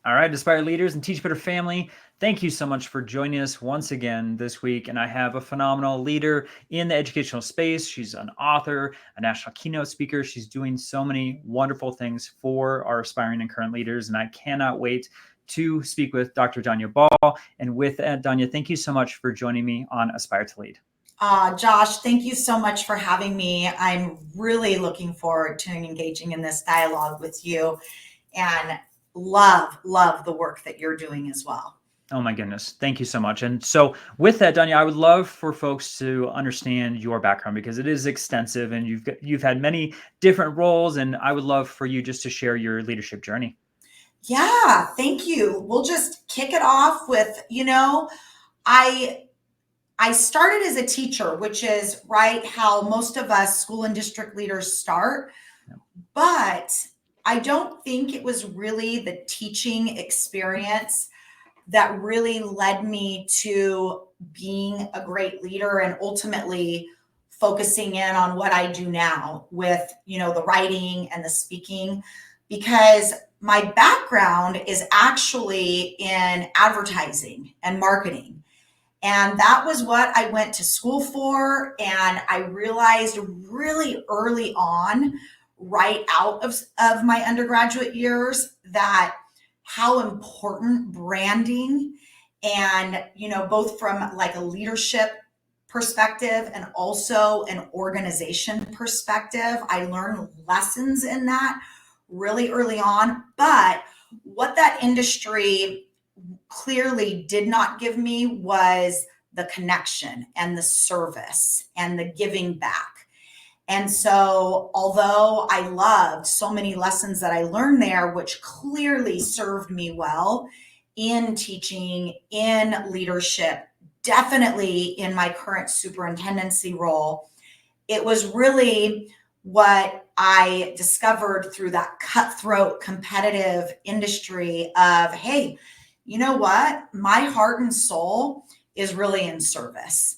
All right, Aspire Leaders and Teach Better family, thank you so much for joining us once again this week. And I have a phenomenal leader in the educational space. She's an author, a national keynote speaker. She's doing so many wonderful things for our aspiring and current leaders. And I cannot wait to speak with Dr. Donya Ball. And with that, Donya, thank you so much for joining me on Aspire to Lead. Josh, thank you so much for having me. I'm really looking forward to engaging in this dialogue with you, and love the work that you're doing as well. Oh my goodness. Thank you so much. And so with that, Donya, I would love for folks to understand your background because it is extensive and you've had many different roles, and I would love for you just to share your leadership journey. Yeah, thank you. We'll just kick it off with, I started as a teacher, which is right how most of us school and district leaders start. But I don't think it was really the teaching experience that really led me to being a great leader and ultimately focusing in on what I do now with, the writing and the speaking, because my background is actually in advertising and marketing. And that was what I went to school for. And I realized really early on, right out of my undergraduate years, that how important branding and, both from like a leadership perspective and also an organization perspective, I learned lessons in that really early on. But what that industry clearly did not give me was the connection and the service and the giving back. And so, although I loved so many lessons that I learned there, which clearly served me well in teaching, in leadership, definitely in my current superintendency role, it was really what I discovered through that cutthroat competitive industry of, hey, you know what? My heart and soul is really in service.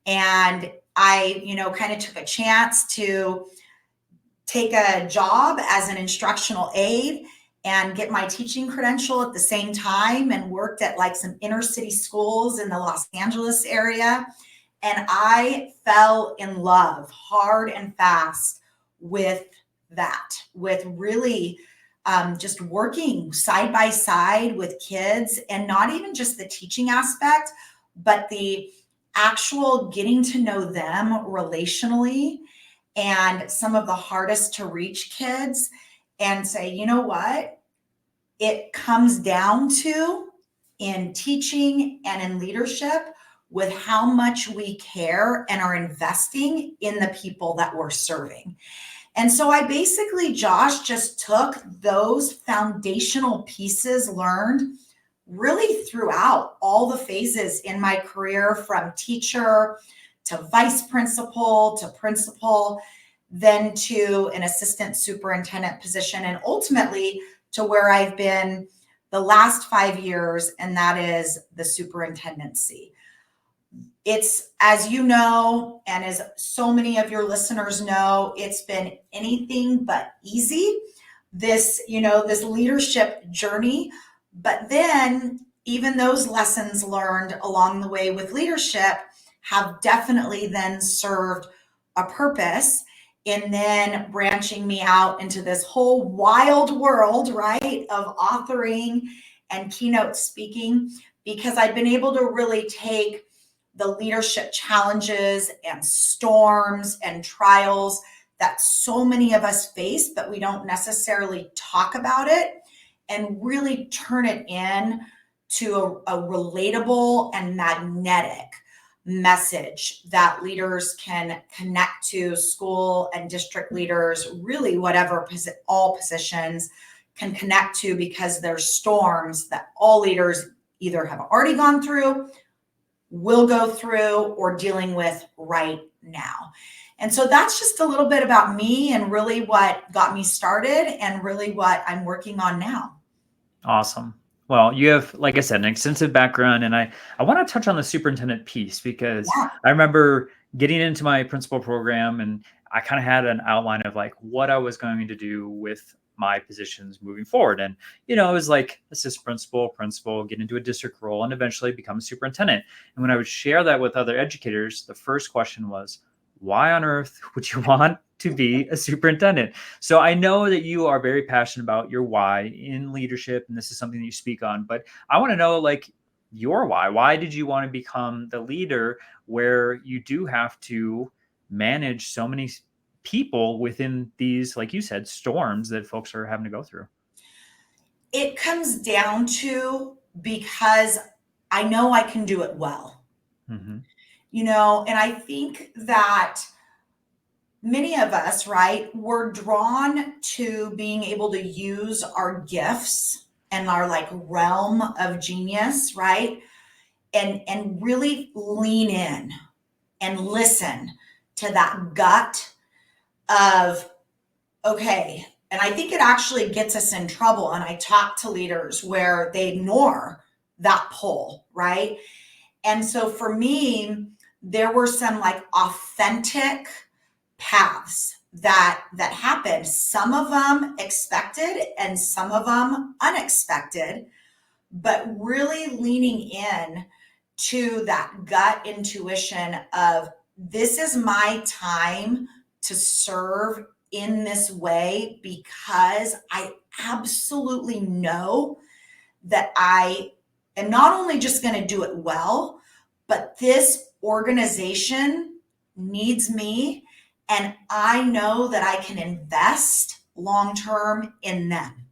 And I, kind of took a chance to take a job as an instructional aide and get my teaching credential at the same time, and worked at like some inner city schools in the Los Angeles area. And I fell in love hard and fast with that, with really just working side by side with kids, and not even just the teaching aspect, but the actual getting to know them relationally, and some of the hardest to reach kids, and say, you know what, it comes down to in teaching and in leadership with how much we care and are investing in the people that we're serving. And so I basically, Josh, just took those foundational pieces learned really throughout all the phases in my career, from teacher to vice principal to principal, then to an assistant superintendent position, and ultimately to where I've been the last 5 years, and that is the superintendency. It's, as you know, and as so many of your listeners know, it's been anything but easy, this leadership journey. But then even those lessons learned along the way with leadership have definitely then served a purpose in then branching me out into this whole wild world, right, of authoring and keynote speaking, because I've been able to really take the leadership challenges and storms and trials that so many of us face, but we don't necessarily talk about it, and really turn it in to a relatable and magnetic message that leaders can connect to, school and district leaders, really whatever all positions can connect to, because there's storms that all leaders either have already gone through, will go through, or dealing with right now. And so that's just a little bit about me and really what got me started and really what I'm working on now. Awesome. Well, you have, like I said, an extensive background, and I want to touch on the superintendent piece because I remember getting into my principal program, and I kind of had an outline of like what I was going to do with my positions moving forward. And, it was like assistant principal, get into a district role, and eventually become a superintendent. And when I would share that with other educators, the first question was, why on earth would you want to be a superintendent? So I know that you are very passionate about your why in leadership, and this is something that you speak on, but I want to know, like, your why. Why did you want to become the leader where you do have to manage so many people within these, like you said, storms that folks are having to go through? It comes down to because I know I can do it well, Mm-hmm. and I think that many of us, right, we're drawn to being able to use our gifts and our like realm of genius, right? And really lean in and listen to that gut of, okay. And I think it actually gets us in trouble. And I talk to leaders where they ignore that pull, right? And so for me, there were some like authentic paths that happened. Some of them expected and some of them unexpected, but really leaning in to that gut intuition of this is my time to serve in this way because I absolutely know that I am not only just going to do it well, but this organization needs me and I know that I can invest long term in them.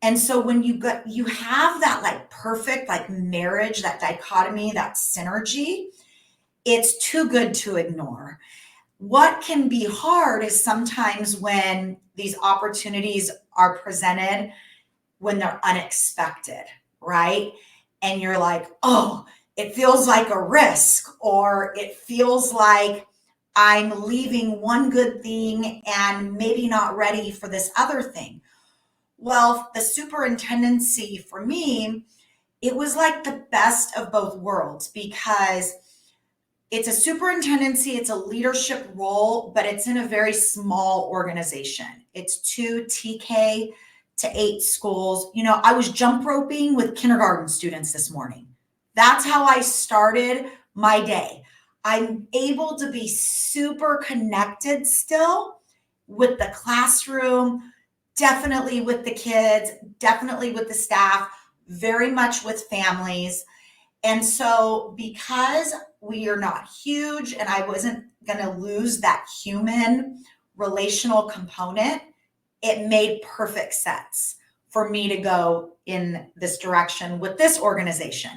And so when you have that like perfect like marriage, that dichotomy, that synergy, it's too good to ignore. What can be hard is sometimes when these opportunities are presented when they're unexpected, right? And you're like, oh, it feels like a risk, or it feels like I'm leaving one good thing and maybe not ready for this other thing. Well, the superintendency for me, it was like the best of both worlds because it's a superintendency, it's a leadership role, but it's in a very small organization. It's 2 TK to 8 schools. I was jump roping with kindergarten students this morning. That's how I started my day. I'm able to be super connected still with the classroom, definitely with the kids, definitely with the staff, very much with families. And so because we are not huge and I wasn't going to lose that human relational component, it made perfect sense for me to go in this direction with this organization.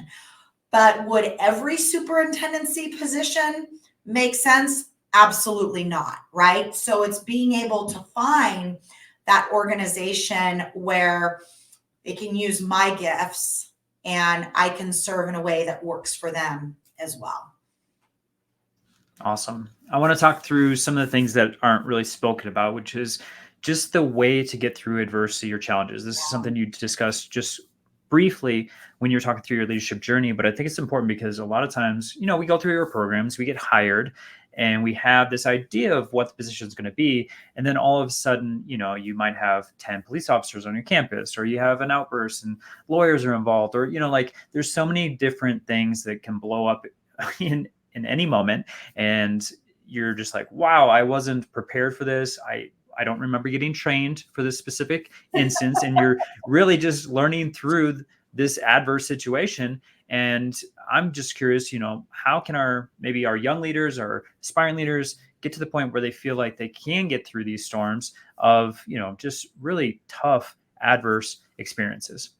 But would every superintendency position make sense? Absolutely not, right? So it's being able to find that organization where they can use my gifts and I can serve in a way that works for them as well. Awesome. I want to talk through some of the things that aren't really spoken about, which is just the way to get through adversity or challenges. This is something you discussed just briefly when you're talking through your leadership journey, but I think it's important because a lot of times, we go through your programs, we get hired, and we have this idea of what the position is going to be. And then all of a sudden, you might have 10 police officers on your campus, or you have an outburst and lawyers are involved, or, like there's so many different things that can blow up in any moment. And you're just like, wow, I wasn't prepared for this. I don't remember getting trained for this specific instance. And you're really just learning through this adverse situation. And I'm just curious, how can maybe our young leaders or aspiring leaders get to the point where they feel like they can get through these storms of, just really tough, adverse experiences?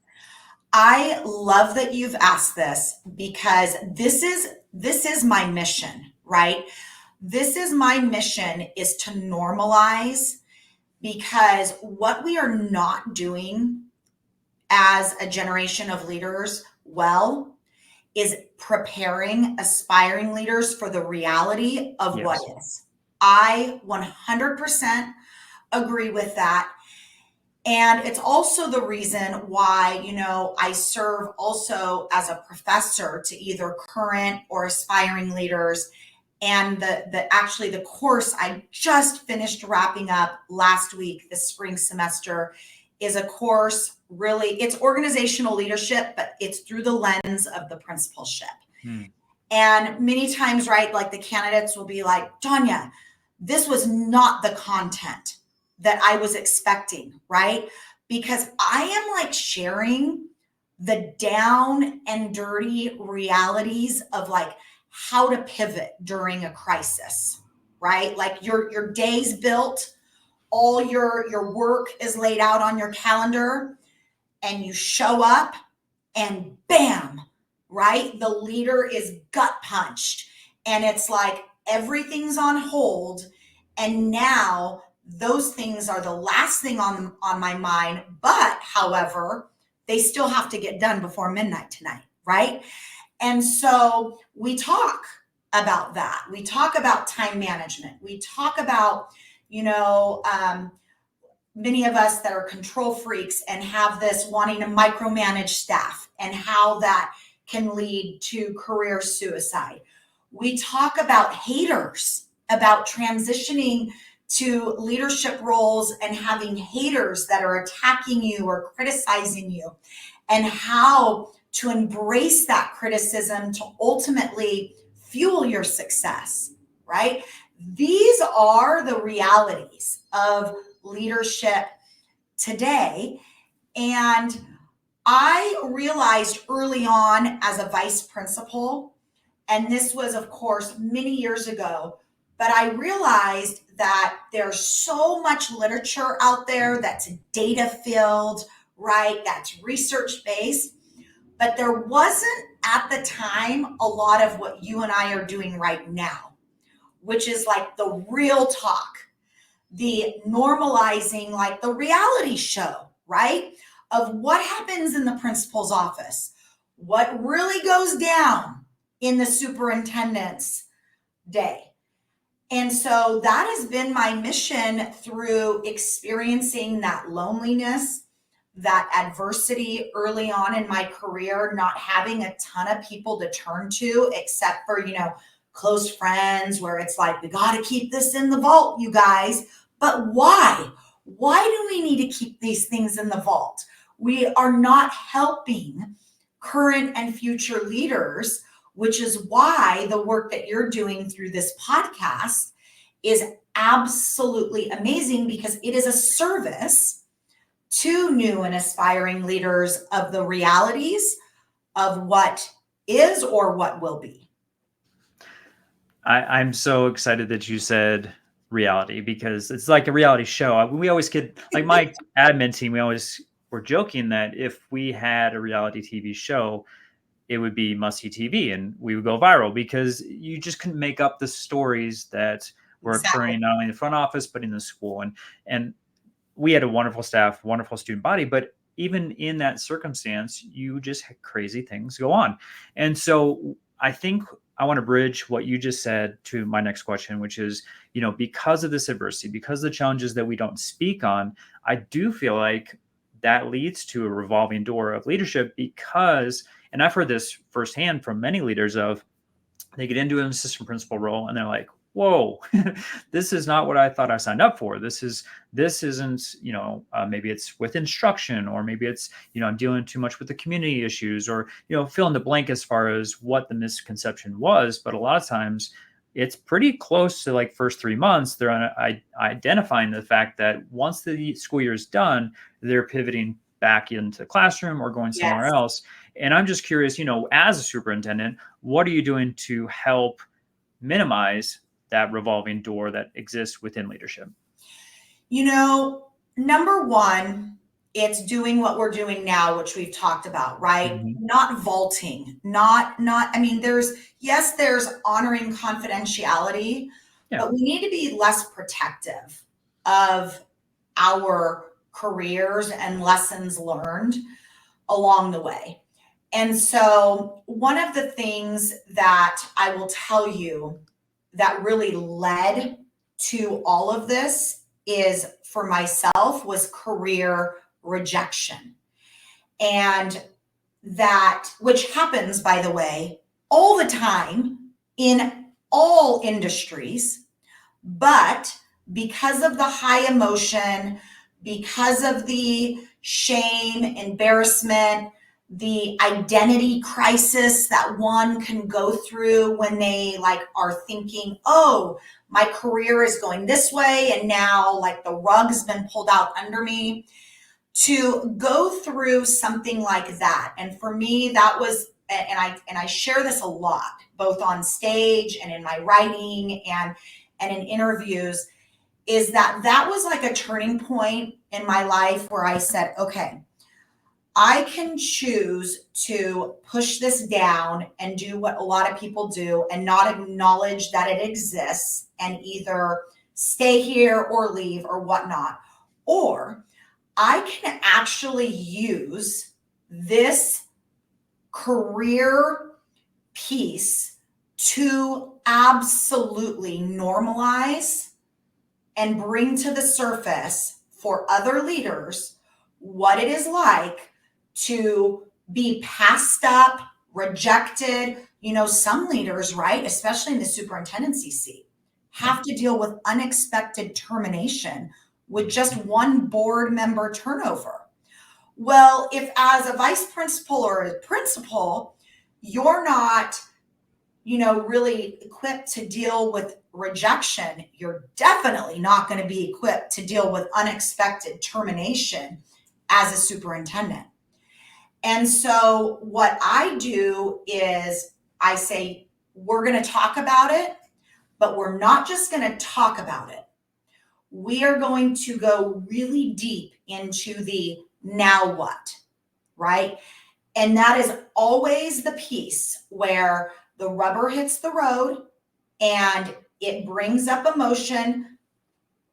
I love that you've asked this because this is my mission, right? This is my mission is to normalize, because what we are not doing as a generation of leaders well is preparing aspiring leaders for the reality of Yes. what is. I 100% agree with that. And it's also the reason why, I serve also as a professor to either current or aspiring leaders. And the course I just finished wrapping up last week, this spring semester, is a course really, it's organizational leadership, but it's through the lens of the principalship. And many times, right, like the candidates will be like, Donya, this was not the content that I was expecting, right? Because I am like sharing the down and dirty realities of like how to pivot during a crisis, right? Like your day's built, all your work is laid out on your calendar, and you show up and bam, right? The leader is gut punched and it's like everything's on hold. And now those things are the last thing on my mind. But however, they still have to get done before midnight tonight, right? And so we talk about that. We talk about time management. We talk about, many of us that are control freaks and have this wanting to micromanage staff and how that can lead to career suicide. We talk about haters, about transitioning to leadership roles and having haters that are attacking you or criticizing you, and how to embrace that criticism to ultimately fuel your success, right? These are the realities of leadership today. And I realized early on as a vice principal, and this was, of course, many years ago, but I realized that there's so much literature out there that's data filled, right? That's research based. But there wasn't at the time a lot of what you and I are doing right now, which is like the real talk, the normalizing, like the reality show, right? Of what happens in the principal's office, what really goes down in the superintendent's day. And so that has been my mission through experiencing that loneliness, that adversity early on in my career, not having a ton of people to turn to except for, close friends, where it's like, we got to keep this in the vault, you guys. But why? Why do we need to keep these things in the vault? We are not helping current and future leaders, which is why the work that you're doing through this podcast is absolutely amazing, because it is a service to new and aspiring leaders of the realities of what is or what will be. I'm so excited that you said reality, because it's like a reality show. We always get, like my admin team, we always were joking that if we had a reality TV show, it would be must-see TV and we would go viral, because you just couldn't make up the stories that were occurring not only in the front office, but in the school. And we had a wonderful staff, wonderful student body, but even in that circumstance, you just had crazy things go on. And so I think I want to bridge what you just said to my next question, which is, because of this adversity, because of the challenges that we don't speak on, I do feel like that leads to a revolving door of leadership, because, and I've heard this firsthand from many leaders, of they get into an assistant principal role and they're like, whoa, this is not what I thought I signed up for. This isn't, maybe it's with instruction, or maybe it's, I'm dealing too much with the community issues, or, fill in the blank as far as what the misconception was. But a lot of times it's pretty close to like first 3 months, they're identifying the fact that once the school year is done, they're pivoting back into the classroom or going somewhere else. And I'm just curious, as a superintendent, what are you doing to help minimize that revolving door that exists within leadership? Number one, it's doing what we're doing now, which we've talked about, right? Mm-hmm. Not vaulting, there's honoring confidentiality, but we need to be less protective of our careers and lessons learned along the way. And so one of the things that I will tell you that really led to all of this is, for myself, was career rejection. And that, which happens, by the way, all the time in all industries, but because of the high emotion, because of the shame, embarrassment, the identity crisis that one can go through when they like are thinking, oh, my career is going this way and now like the rug's been pulled out under me, to go through something like that. And for me, that was, and I share this a lot, both on stage and in my writing and in interviews, is that that was like a turning point in my life where I said, okay, I can choose to push this down and do what a lot of people do and not acknowledge that it exists and either stay here or leave or whatnot. Or I can actually use this career piece to absolutely normalize and bring to the surface for other leaders what it is like to be passed up, rejected. You know, some leaders, right, especially in the superintendency seat, have to deal with unexpected termination with just one board member turnover. Well, if as a vice principal or a principal, you're not, really equipped to deal with rejection, you're definitely not going to be equipped to deal with unexpected termination as a superintendent. And so what I do is I say, we're going to talk about it, but we're not just going to talk about it. We are going to go really deep into the now what, right? And that is always the piece where the rubber hits the road and it brings up emotion.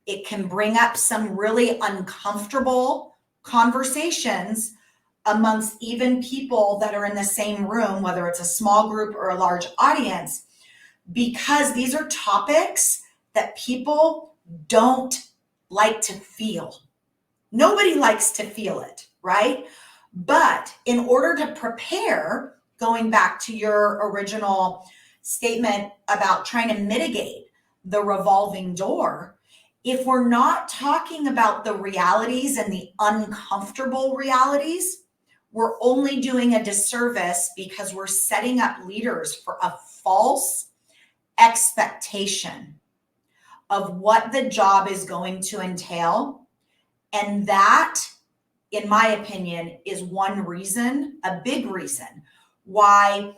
It can bring up some really uncomfortable conversations amongst even people that are in the same room, whether it's a small group or a large audience, because these are topics that people don't like to feel. Nobody likes to feel it, right? But in order to prepare, going back to your original statement about trying to mitigate the revolving door, if we're not talking about the realities and the uncomfortable realities, we're only doing a disservice because we're setting up leaders for a false expectation of what the job is going to entail. And that, in my opinion, is one reason, a big reason why,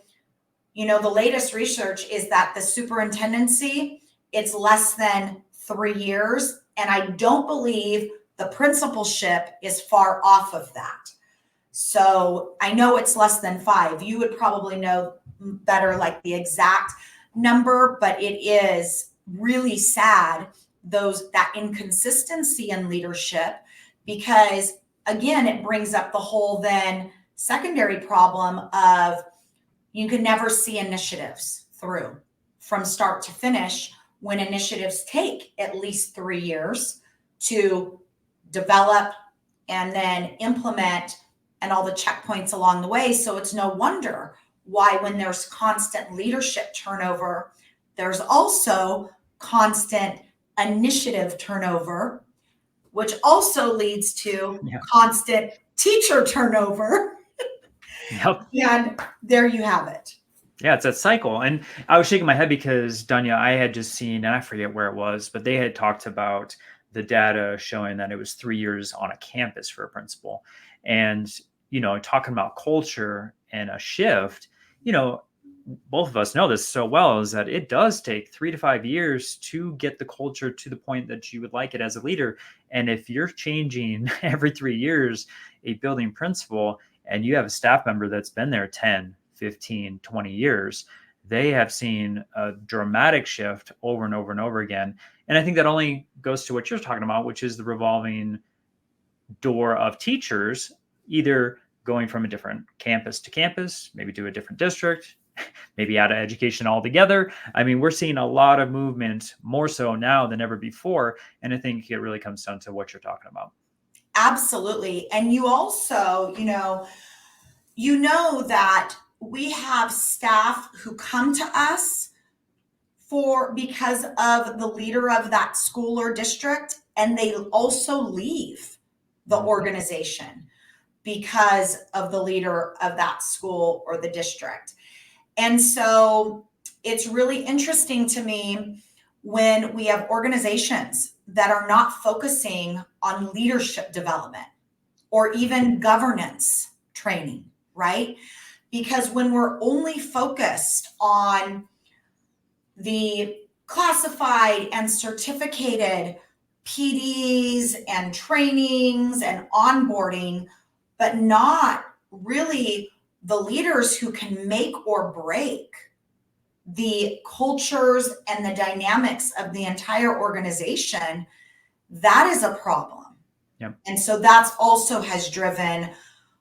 the latest research is that the superintendency, it's less than 3 years. And I don't believe the principalship is far off of that. So I know it's less than 5. You would probably know better, like the exact number, but it is really sad, that inconsistency in leadership, because again, it brings up the whole then secondary problem of you can never see initiatives through from start to finish when initiatives take at least 3 years to develop and then implement and all the checkpoints along the way. So it's no wonder why when there's constant leadership turnover, there's also constant initiative turnover, which also leads to constant teacher turnover. Yep. And there you have it. Yeah, it's that cycle. And I was shaking my head because, Donya, I had just seen, and I forget where it was, but they had talked about the data showing that it was 3 years on a campus for a principal. And, talking about culture and a shift, both of us know this so well, is that it does take 3 to 5 years to get the culture to the point that you would like it as a leader. And if you're changing every 3 years a building principal and you have a staff member that's been there 10, 15, 20 years, they have seen a dramatic shift over and over and over again. And I think that only goes to what you're talking about, which is the revolving door of teachers, either going from a different campus to campus, maybe to a different district, maybe out of education altogether. I mean, we're seeing a lot of movement, more so now than ever before. And I think it really comes down to what you're talking about. Absolutely. And you also, that we have staff who come to us because of the leader of that school or district, and they also leave the organization because of the leader of that school or the district. And so it's really interesting to me when we have organizations that are not focusing on leadership development or even governance training, right? Because when we're only focused on the classified and certificated PDs and trainings and onboarding, but not really the leaders who can make or break the cultures and the dynamics of the entire organization, that is a problem. Yep. And so that's also has driven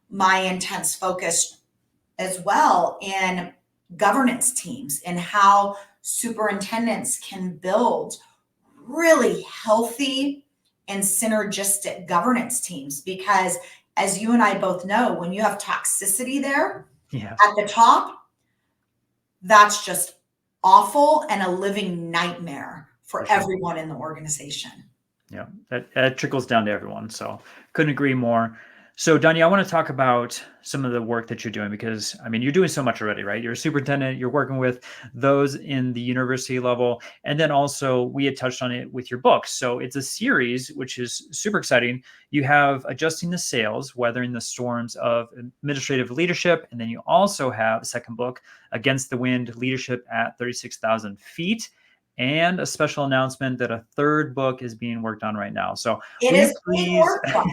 my intense focus as well in governance teams and how superintendents can build really healthy and synergistic governance teams. Because as you and I both know, when you have toxicity there at the top, that's just awful and a living nightmare for everyone in the organization. Yeah, that trickles down to everyone. So couldn't agree more. So Donya, I want to talk about some of the work that you're doing, because I mean, you're doing so much already, right? You're a superintendent, you're working with those in the university level. And then also we had touched on it with your book. So it's a series, which is super exciting. You have Adjusting the Sails, Weathering the Storms of Administrative Leadership. And then you also have a second book, Against the Wind, Leadership at 36,000 Feet. And a special announcement that a third book is being worked on right now. So it will is you please, being worked on.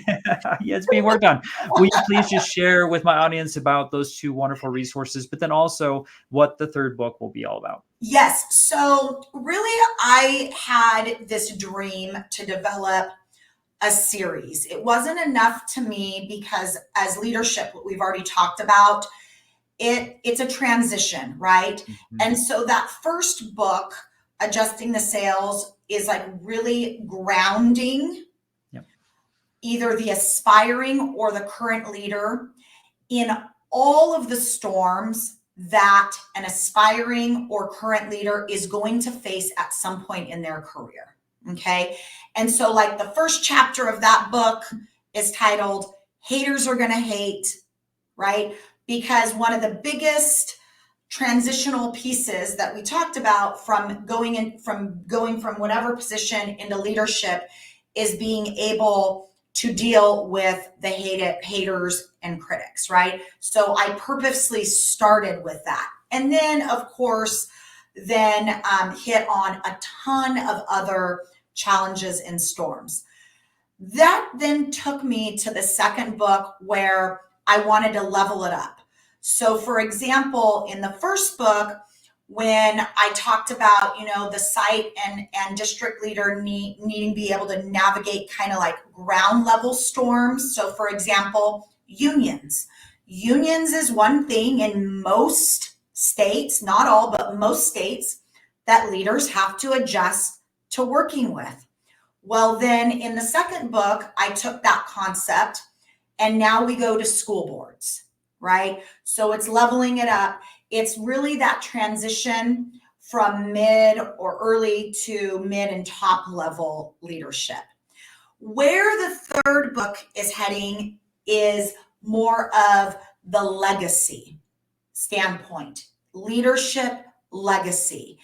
yeah, it's being worked on. Will you please just share with my audience about those two wonderful resources, but then also what the third book will be all about? Yes. So really, I had this dream to develop a series. It wasn't enough to me because as leadership, what we've already talked about, it's a transition, right? Mm-hmm. And so that first book, Adjusting the Sails, is like really grounding either the aspiring or the current leader in all of the storms that an aspiring or current leader is going to face at some point in their career. Okay. And so like the first chapter of that book is titled Haters Are Gonna Hate, right? Because one of the biggest transitional pieces that we talked about from going from whatever position into leadership is being able to deal with the haters and critics, right? So I purposely started with that. And then, of course, then hit on a ton of other challenges and storms. That then took me to the second book where I wanted to level it up. So for example, in the first book, when I talked about, the site and district leader needing to be able to navigate kind of like ground level storms. So for example, unions. Unions is one thing in most states, not all, but most states, that leaders have to adjust to working with. Well, then in the second book, I took that concept and now we go to school boards, right? So it's leveling it up. It's really that transition from mid or early to mid and top level leadership. Where the third book is heading is more of the legacy standpoint, leadership legacy.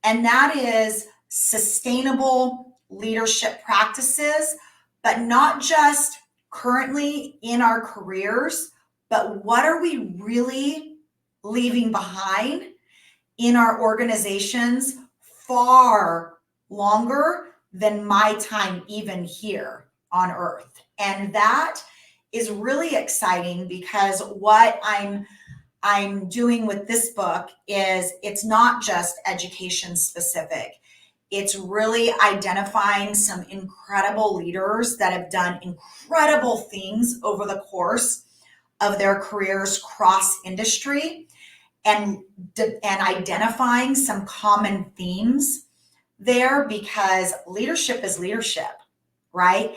And that is sustainable leadership practices, but not just currently in our careers, but what are we really leaving behind in our organizations far longer than my time even here on earth. And that is really exciting because what I'm doing with this book is it's not just education specific. It's really identifying some incredible leaders that have done incredible things over the course of their careers cross industry and identifying some common themes there, because leadership is leadership, right?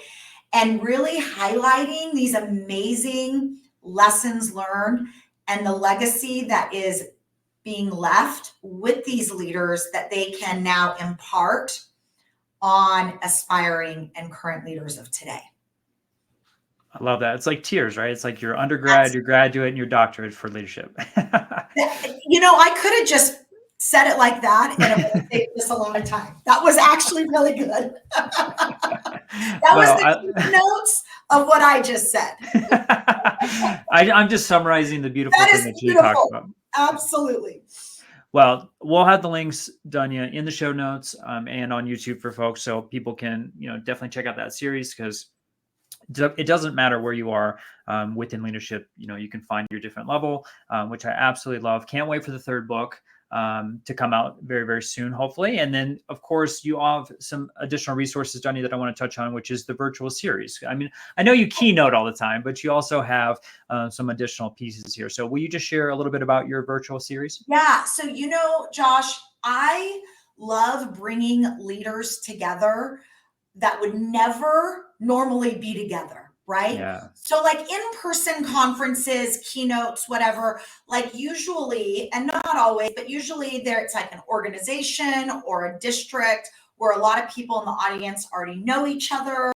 And really highlighting these amazing lessons learned and the legacy that is being left with these leaders that they can now impart on aspiring and current leaders of today. I love that. It's like tiers, right? It's like your undergrad, your graduate, and your doctorate for leadership. I could have just said it like that, and it would have taken us a lot of time. That was actually really good. That was the notes of what I just said. I'm just summarizing the beautiful thing that you talked about. Absolutely. Well, we'll have the links, Donya, in the show notes and on YouTube for folks, so people can, definitely check out that series, because it doesn't matter where you are within leadership. You can find your different level, which I absolutely love. Can't wait for the third book to come out very, very soon, hopefully. And then, of course, you have some additional resources, Donya, that I want to touch on, which is the virtual series. I mean, I know you keynote all the time, but you also have some additional pieces here. So will you just share a little bit about your virtual series? Yeah. So, Josh, I love bringing leaders together that would never normally be together, right? Yeah. So like in-person conferences, keynotes, whatever, like usually, and not always, but usually it's like an organization or a district where a lot of people in the audience already know each other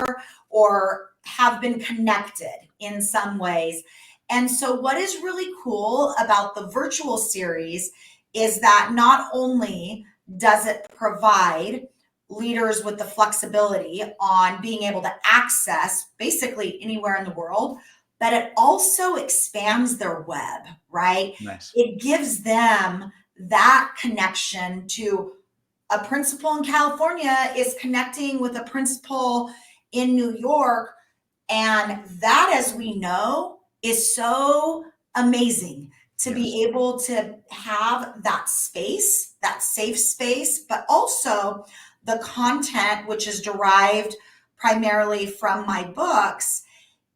or have been connected in some ways. And so what is really cool about the virtual series is that not only does it provide leaders with the flexibility on being able to access basically anywhere in the world, but it also expands their web, right? Nice. It gives them that connection to a principal in California is connecting with a principal in New York. And that, as we know, is so amazing to be able to have that space, that safe space, but also the content, which is derived primarily from my books,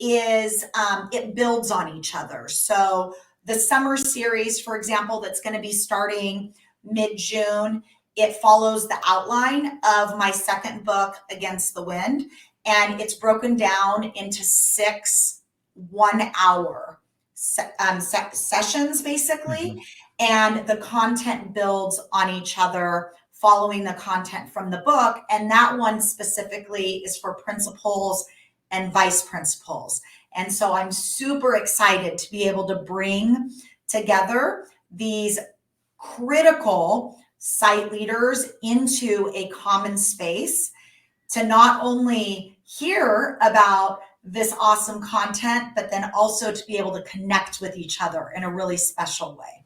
is it builds on each other. So the summer series, for example, that's going to be starting mid-June, it follows the outline of my second book, Against the Wind, and it's broken down into 6 1-hour sessions, basically. Mm-hmm. And the content builds on each other, following the content from the book. And that one specifically is for principals and vice principals. And so I'm super excited to be able to bring together these critical site leaders into a common space to not only hear about this awesome content, but then also to be able to connect with each other in a really special way.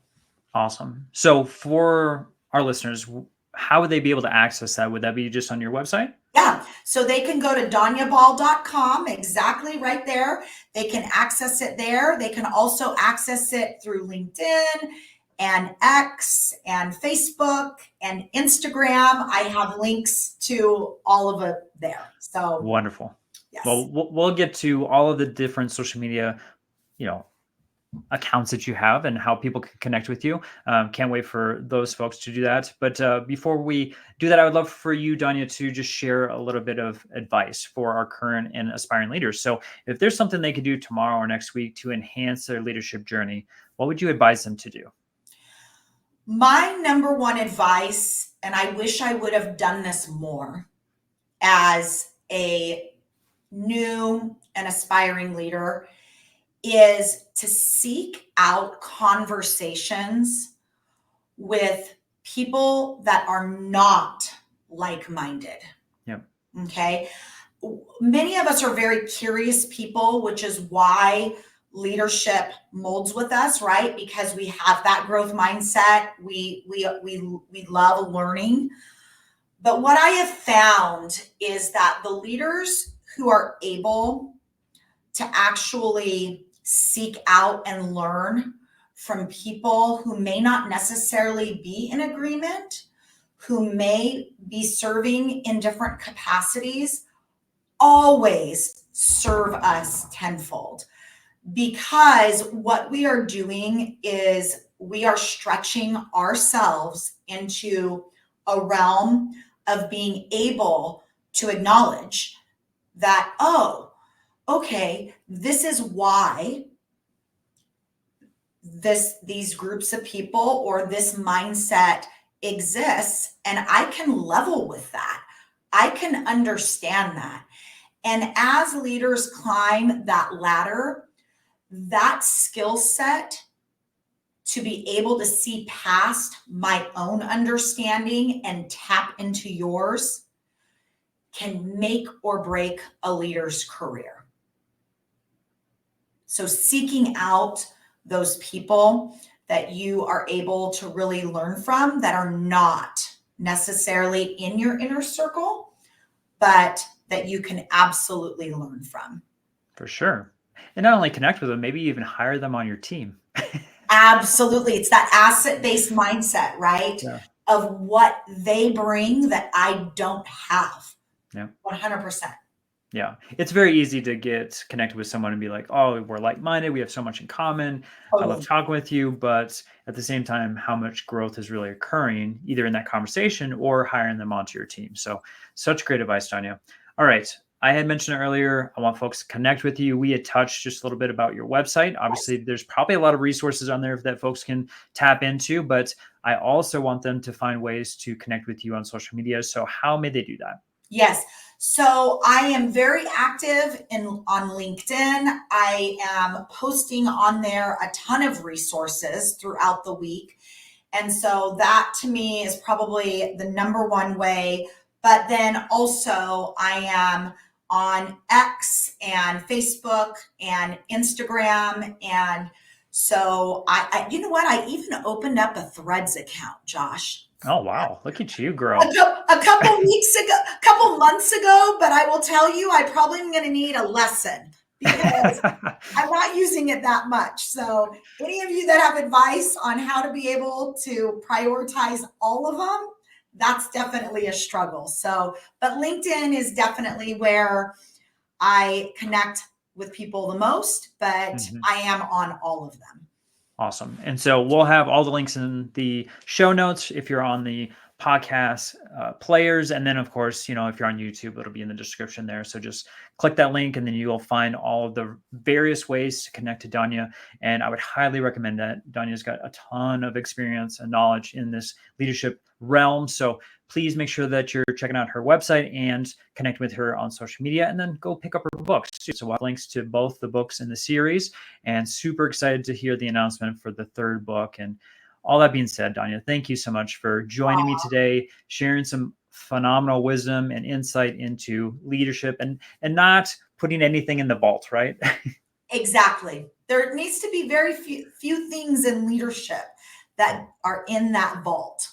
Awesome. So for our listeners, how would they be able to access that? Would that be just on your website? Yeah. So they can go to donyaball.com, exactly right there. They can access it there. They can also access it through LinkedIn and X and Facebook and Instagram. I have links to all of it there. So wonderful. Yes. Well, we'll get to all of the different social media, accounts that you have and how people can connect with you. Can't wait for those folks to do that. But before we do that, I would love for you, Donya, to just share a little bit of advice for our current and aspiring leaders. So if there's something they could do tomorrow or next week to enhance their leadership journey, what would you advise them to do? My number one advice, and I wish I would have done this more as a new and aspiring leader, is to seek out conversations with people that are not like-minded. Yep. Okay. Many of us are very curious people, which is why leadership molds with us, right? Because we have that growth mindset. We love learning. But what I have found is that the leaders who are able to actually seek out and learn from people who may not necessarily be in agreement, who may be serving in different capacities, always serve us tenfold. Because what we are doing is we are stretching ourselves into a realm of being able to acknowledge that, oh, okay, this is why these groups of people or this mindset exists, and I can level with that. I can understand that. And as leaders climb that ladder, that skill set to be able to see past my own understanding and tap into yours can make or break a leader's career. So seeking out those people that you are able to really learn from that are not necessarily in your inner circle, but that you can absolutely learn from. For sure. And not only connect with them, maybe even hire them on your team. Absolutely. It's that asset-based mindset, right? Yeah. Of what they bring that I don't have. Yeah. 100%. Yeah. It's very easy to get connected with someone and be like, oh, we're like-minded. We have so much in common. I love Totally. talking with you. But at the same time, how much growth is really occurring either in that conversation or hiring them onto your team. So such great advice, Donya. All right. I had mentioned earlier, I want folks to connect with you. We had touched just a little bit about your website. Obviously, there's probably a lot of resources on there that folks can tap into, but I also want them to find ways to connect with you on social media. So how may they do that? Yes. So I am very active on LinkedIn. I am posting on there a ton of resources throughout the week. And so that to me is probably the number one way. But then also I am on X and Facebook and Instagram. And so I you know what? I even opened up a Threads account, Josh. Oh, wow. Look at you, girl. A couple weeks ago, a couple months ago, but I will tell you, I probably am going to need a lesson because I'm not using it that much. So any of you that have advice on how to be able to prioritize all of them, that's definitely a struggle. So, but LinkedIn is definitely where I connect with people the most, but I am on all of them. Awesome. And so we'll have all the links in the show notes if you're on the podcast players. And then, of course, if you're on YouTube, it'll be in the description there. So just click that link and then you'll find all of the various ways to connect to Donya. And I would highly recommend that. Donya's got a ton of experience and knowledge in this leadership realm. So please make sure that you're checking out her website and connect with her on social media, and then go pick up her books too. So we'll have links to both the books in the series, and super excited to hear the announcement for the third book. And all that being said, Donya, thank you so much for joining me today, sharing some phenomenal wisdom and insight into leadership and not putting anything in the vault, right? Exactly. There needs to be very few things in leadership that are in that vault.